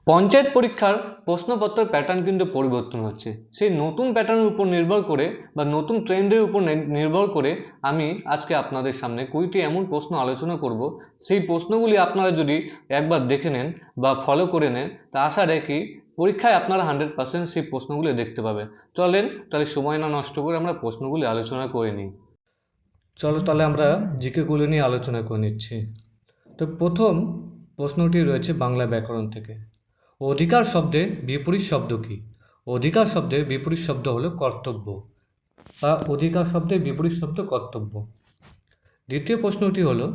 পঞ্চায়েত পরীক্ষার প্রশ্নপত্রের প্যাটার্ন কিন্তু পরিবর্তন হচ্ছে। সেই নতুন প্যাটার্নের উপর নির্ভর করে বা নতুন ট্রেন্ডের উপর নির্ভর করে আমি আজকে আপনাদের সামনে 20টি এমন প্রশ্ন আলোচনা করব। সেই প্রশ্নগুলি আপনারা যদি একবার দেখে নেন বা ফলো করে নেন, তা আশা রাখি পরীক্ষায় আপনারা 100% সেই প্রশ্নগুলি দেখতে পাবেন। চলেন তাহলে সময় না নষ্ট করে আমরা প্রশ্নগুলি আলোচনা করে নিই। চলো তাহলে আমরা জিকেগুলো নিয়ে আলোচনা করে নিচ্ছি। তো প্রথম প্রশ্নটি রয়েছে বাংলা ব্যাকরণ থেকে। অধিকার শব্দের বিপরীত শব্দ কি? অধিকার শব্দের বিপরীত শব্দ হলো কর্তব্য, বা অধিকার শব্দের বিপরীত শব্দ কর্তব্য। দ্বিতীয় প্রশ্নটি হলো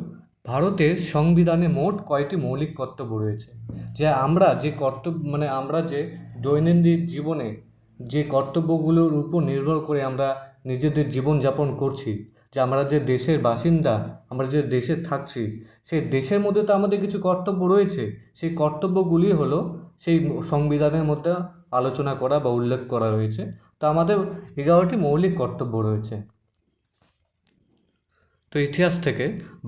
ভারতের সংবিধানে মোট কয়টি মৌলিক কর্তব্য রয়েছে? যে আমরা যে কর্তব্য আমরা যে দৈনন্দিন জীবনে যে কর্তব্যগুলোর উপর নির্ভর করে আমরা নিজেদের জীবনযাপন করছি, যে আমরা যে দেশের বাসিন্দা, আমরা যে দেশে থাকছি, সেই দেশের মধ্যে তো আমাদের কিছু কর্তব্য রয়েছে। সেই কর্তব্যগুলি হলো সেই সংবিধানের মধ্যে আলোচনা করা বা উল্লেখ করা রয়েছে। তো আমাদের 11টি মৌলিক কর্তব্য রয়েছে। তো ইতিহাস থেকে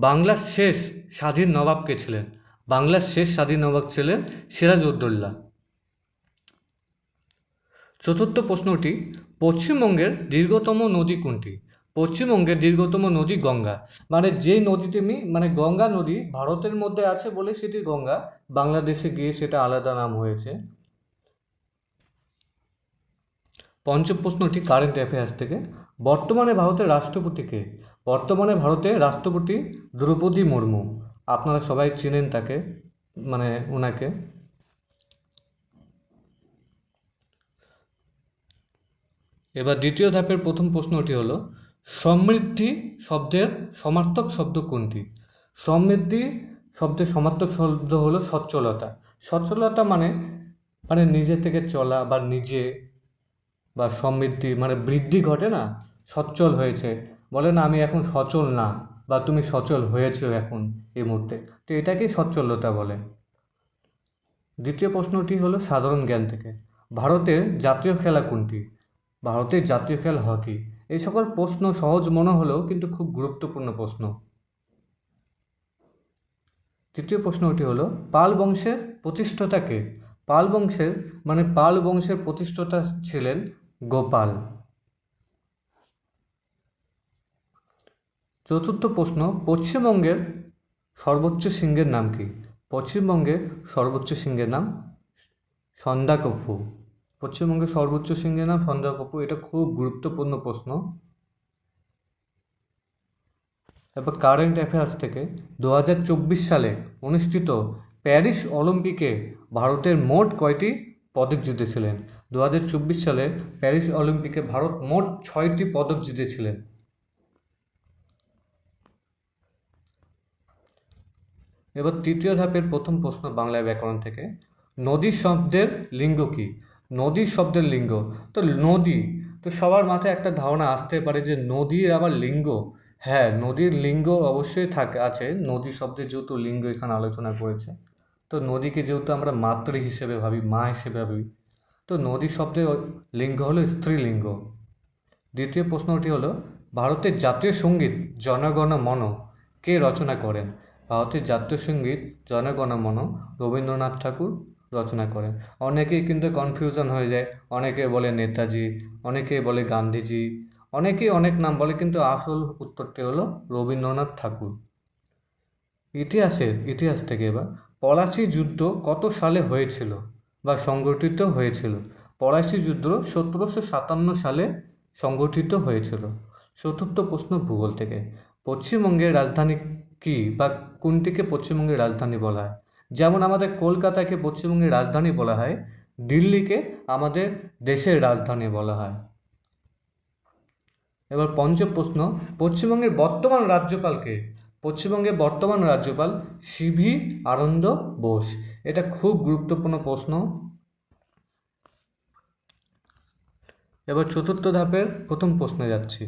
বাংলার শেষ স্বাধীন নবাব কে ছিলেন? বাংলার শেষ স্বাধীন নবাব ছিলেন সিরাজউদ্দৌলা। চতুর্থ প্রশ্নটি পশ্চিমবঙ্গের দীর্ঘতম নদী কোনটি? পশ্চিমবঙ্গের দীর্ঘতম নদী গঙ্গা। যে নদীটি গঙ্গা নদী ভারতের মধ্যে আছে বলে সেটি গঙ্গা, বাংলাদেশে গিয়ে সেটা আলাদা নাম হয়েছে। পঞ্চম প্রশ্নটি কারেন্ট অ্যাফেয়ার্স থেকে। বর্তমানে ভারতের রাষ্ট্রপতি কে? বর্তমানে ভারতের রাষ্ট্রপতি দ্রৌপদী মুর্মু। আপনারা সবাই চেনেন তাকে, ওনাকে। এবার দ্বিতীয় ধাপের প্রথম প্রশ্নটি হলো সমৃদ্ধি শব্দের সমার্থক শব্দ কোনটি? সমৃদ্ধি শব্দের সমার্থক শব্দ হলো সচ্ছলতা। সচ্ছলতা মানে নিজে থেকে চলা বা নিজে, বা সমৃদ্ধি বৃদ্ধি ঘটে না, সচ্ছল হয়েছে, বলে না আমি এখন সচল না, বা তুমি সচল হয়েছো এখন এই মুহূর্তে, তো এটাকেই সচ্ছলতা বলে। দ্বিতীয় প্রশ্নটি হলো সাধারণ জ্ঞান থেকে। ভারতের জাতীয় খেলা কোনটি? ভারতের জাতীয় খেলা হকি। এই সকল প্রশ্ন সহজ মনে হলেও কিন্তু খুব গুরুত্বপূর্ণ প্রশ্ন। তৃতীয় প্রশ্নটি হলো পাল বংশের প্রতিষ্ঠাতা কে? পাল বংশের প্রতিষ্ঠাতা ছিলেন গোপাল। চতুর্থ প্রশ্ন পশ্চিমবঙ্গের সর্বোচ্চ শৃঙ্গের নাম কি? পশ্চিমবঙ্গের সর্বোচ্চ শৃঙ্গের নাম সন্দাকফু। পশ্চিমবঙ্গের সর্বোচ্চ শৃঙ্গের নাম সন্দাকফু। এটা খুব গুরুত্বপূর্ণ প্রশ্ন। এবার কারেন্ট অ্যাফেয়ার্স থেকে 2024 সালে অনুষ্ঠিত প্যারিস অলিম্পিকে ভারতের মোট কয়টি পদক জিতেছিলেন? 2024 সালে প্যারিস অলিম্পিকে ভারত মোট 6টি পদক জিতেছিলেন। এবার তৃতীয় ধাপের প্রথম প্রশ্ন বাংলা ব্যাকরণ থেকে। নদী শব্দের লিঙ্গ কি? নদী শব্দের লিঙ্গ, তো নদী, তো সবার মাথায় একটা ধারণা আসতে পারে যে নদীর আবার লিঙ্গ। হ্যাঁ, নদীর লিঙ্গ অবশ্যই আছে। নদী শব্দের যেহেতু লিঙ্গ এখানে আলোচনা করেছে, তো নদীকে যেহেতু আমরা মাতৃ হিসেবে ভাবি, মা হিসেবে ভাবি, তো নদী শব্দের লিঙ্গ হলো স্ত্রীলিঙ্গ। দ্বিতীয় প্রশ্নটি হলো ভারতের জাতীয় সঙ্গীত জনগণ মন কে রচনা করেন? ভারতের জাতীয় সঙ্গীত জনগণ মন রবীন্দ্রনাথ ঠাকুর রচনা করেন। অনেকেই কিন্তু কনফিউশন হয়ে যায়, অনেকে বলে নেতাজি, অনেকে বলে গান্ধীজি, অনেকেই অনেক নাম বলে, কিন্তু আসল উত্তরটি হলো রবীন্দ্রনাথ ঠাকুর। ইতিহাস থেকে এবার পলাশী যুদ্ধ কত সালে হয়েছিল বা সংগঠিত হয়েছিল? পলাশী যুদ্ধ 1757 সালে সংগঠিত হয়েছিল। চতুর্থ প্রশ্ন ভূগোল থেকে। পশ্চিমবঙ্গের রাজধানী কি বা কোনটিকে পশ্চিমবঙ্গের রাজধানী বলা হয়? যেমন আমাদের কলকাতাকে পশ্চিমবঙ্গের রাজধানী বলা হয়, দিল্লিকে আমাদের দেশের রাজধানী বলা হয়। এবার পঞ্চম প্রশ্ন পশ্চিমবঙ্গের বর্তমান রাজ্যপাল কে? পশ্চিমবঙ্গের বর্তমান রাজ্যপাল সিভি আনন্দ বোস। এটা খুব গুরুত্বপূর্ণ প্রশ্ন। এবার চতুর্থ ধাপের প্রথম প্রশ্নে যাচ্ছি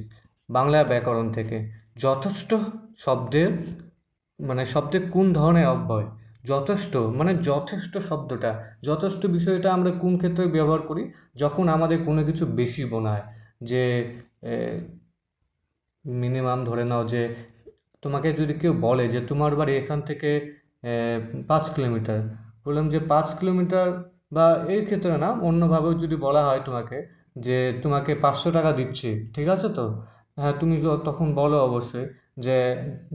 বাংলা ব্যাকরণ থেকে। যথেষ্ট শব্দের শব্দের কোন ধরনের অব্যয়? যথেষ্ট শব্দটা, যথেষ্ট বিষয়টা আমরা কোন ক্ষেত্রে ব্যবহার করি? যখন আমাদের কোনো কিছু বেশি মনে হয়, যে মিনিমাম ধরে নাও যে তোমাকে যদি কেউ বলে যে তোমার বাড়ি এখান থেকে 5 কিলোমিটার, বললাম যে 5 কিলোমিটার, বা এই ক্ষেত্রে না, অন্যভাবেও যদি বলা হয় তোমাকে যে তোমাকে 500 টাকা দিচ্ছি, ঠিক আছে তো, হ্যাঁ তুমি তখন বলো অবশ্যই যে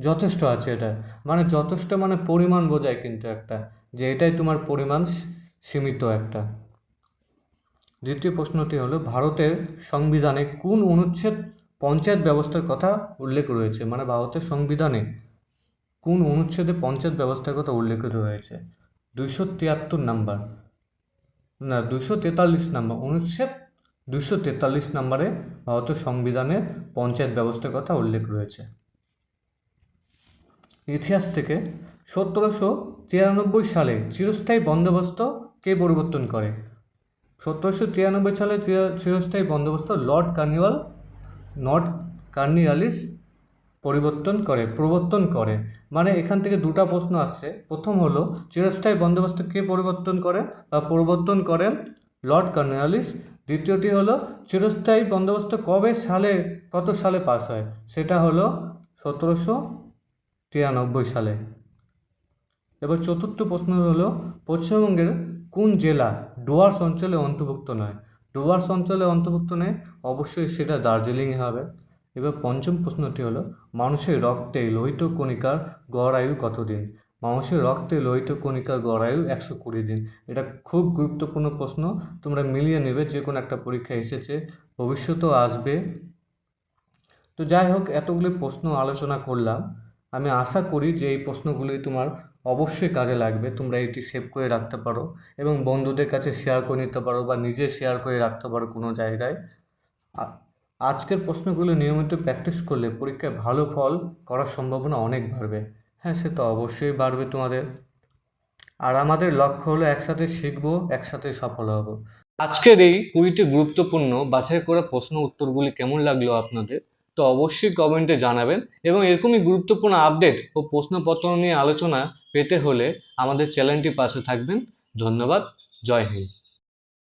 যথেষ্ট আছে এটা, মানে যথেষ্ট মানে পরিমাণ বোঝায় কিন্তু একটা, যে এটাই তোমার পরিমাণ সীমিত একটা। দ্বিতীয় প্রশ্নটি হলো ভারতের সংবিধানে কোন অনুচ্ছেদ পঞ্চায়েত ব্যবস্থার কথা উল্লেখ রয়েছে, মানে ভারতের সংবিধানে কোন অনুচ্ছেদে পঞ্চায়েত ব্যবস্থার কথা উল্লেখিত রয়েছে? 273 নাম্বার, না 243 নাম্বার অনুচ্ছেদ, 243 নাম্বারে ভারতের সংবিধানে পঞ্চায়েত ব্যবস্থার কথা উল্লেখ রয়েছে। ইতিহাস থেকে 1793 সালে চিরস্থায়ী বন্দোবস্ত কে পরিবর্তন করে? 1793 সালে চিরস্থায়ী বন্দোবস্ত লর্ড কর্নওয়ালিস প্রবর্তন করে। মানে এখান থেকে দুটা প্রশ্ন আসছে। প্রথম হলো চিরস্থায়ী বন্দোবস্ত কে পরিবর্তন করে বা প্রবর্তন করেন? Lord Cornwallis. দ্বিতীয়টি হলো চিরস্থায়ী বন্দোবস্ত কত সালে পাস হয়? সেটা হলো 1793 সালে। এবার চতুর্থ প্রশ্ন হলো পশ্চিমবঙ্গের কোন জেলা ডুয়ার্স অঞ্চলে অন্তর্ভুক্ত নয়? ডুয়ার্স অঞ্চলে অন্তর্ভুক্ত নয়, অবশ্যই সেটা দার্জিলিংয়ে হবে। এবার পঞ্চম প্রশ্নটি হলো মানুষের রক্তে লোহিত কণিকার গড় আয়ু কতদিন? মানুষের রক্তে লোহিত কণিকার গড় আয়ু 120 দিন। এটা খুব গুরুত্বপূর্ণ প্রশ্ন, তোমরা মিলিয়ে নেবে, যে কোনো একটা পরীক্ষা এসেছে, ভবিষ্যতেও আসবে। তো যাই হোক, এতগুলি প্রশ্ন আলোচনা করলাম। আমি আশা করি যে এই প্রশ্নগুলি তোমার অবশ্যই কাজে লাগবে, তোমরা এটি সেভ করে রাখতে পারো এবং বন্ধুদের কাছে শেয়ার করে নিতে পারো বা নিজে শেয়ার করে রাখতে পারো কোনো জায়গায়। আজকের প্রশ্নগুলো নিয়মিত প্র্যাকটিস করলে পরীক্ষায় ভালো ফল করার সম্ভাবনা অনেক বাড়বে। হ্যাঁ, সে তো অবশ্যই বাড়বে তোমাদের। আর আমাদের লক্ষ্য হলো একসাথে শিখবো, একসাথে সফল হব। আজকের এই 20টি গুরুত্বপূর্ণ বাছাই করা প্রশ্ন উত্তরগুলি কেমন লাগলো আপনাদের, তো অবশ্যই কমেন্টে জানাবেন। এবং এরকমই গুরুত্বপূর্ণ আপডেট ও প্রশ্নপত্র নিয়ে আলোচনা পেতে হলে আমাদের চ্যানেলটি পাশে থাকবেন। ধন্যবাদ। জয় হিন্দ।